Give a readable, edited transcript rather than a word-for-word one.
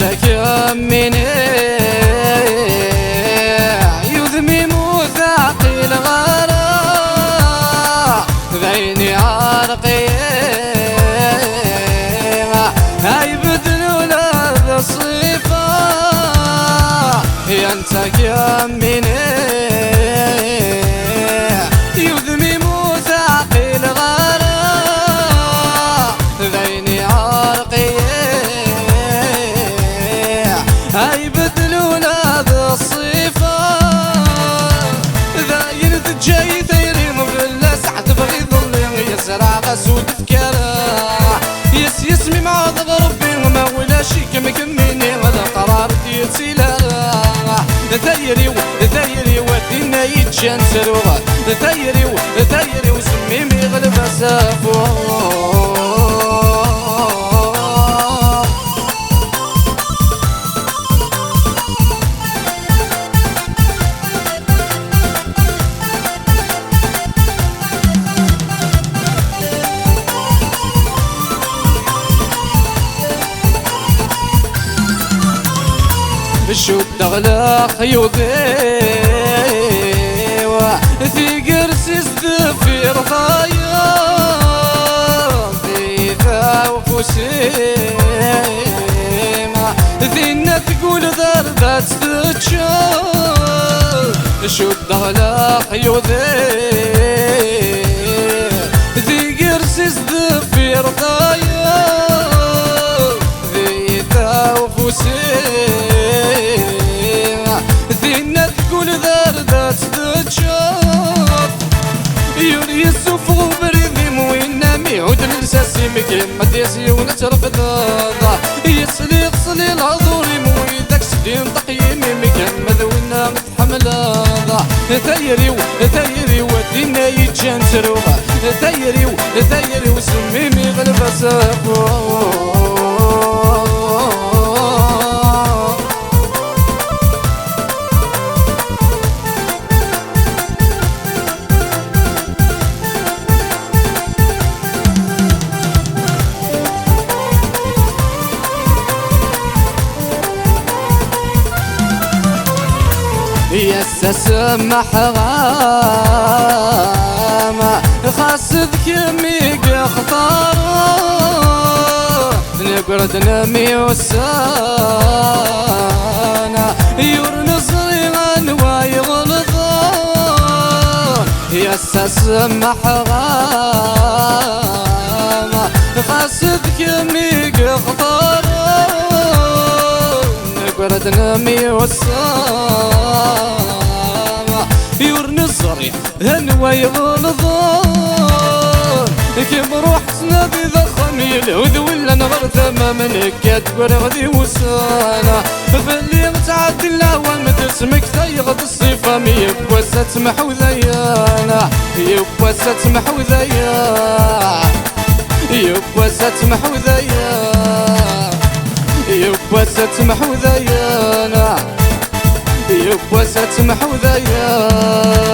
ينتك يميني يذمي مثاقل غرا ذيني عرقي هاي بدلوا لذا الصفا ينتك يميني يذمي مثاقل غرا ذيني عرقي هاي بدلوا لذا الصفا ذاين ذجاي ثيري مبلا سعد بغي ظلي يسرع غسود فكرة يسمي مع ضغربي وما ولا شي كمكميني هذا قرار ديتي لا ثيري ودينا يتجان سروغا ثيري وسميمي غلب سافو شو الدغلا خيوطي في قرسيس في رضايا في ذا وفوسيما ذينا تقول ذربات تتشال شو الدغلا خيوطي في قرسيس في رضايا في ذا وفوسيما ذينا تقول ذردات تتشاف يوري السفو بريدي موينا ميعود للساسي مكيما ديسي ونترفض يسلي غسلي الهضوري مويدك سدين تقييمي مكيما ذوينا متحمل ثيري ودينا يتجان سروغا ثيري وسميمي غلب سافو يسسمح غاما خاصد كميق اختار نقعد نمي وسانا يورنصري غنواي غلطان يسسمح غاما خاصد كميق اختار نقعد نمي وسانا يورنصري هنواي غلطان كيف روح سنادي ذا خميل هذ ولا نغر ثمام نكات ورغدي وسانا فاللي متعدي الاول متسمك ثيغد الصفة يبقى ستسمح وذيانا يبقى ستسمح وذيانا يبقى ستسمح وذيانا يبقى ستسمح وذيانا يبقى ستسمح وذيانا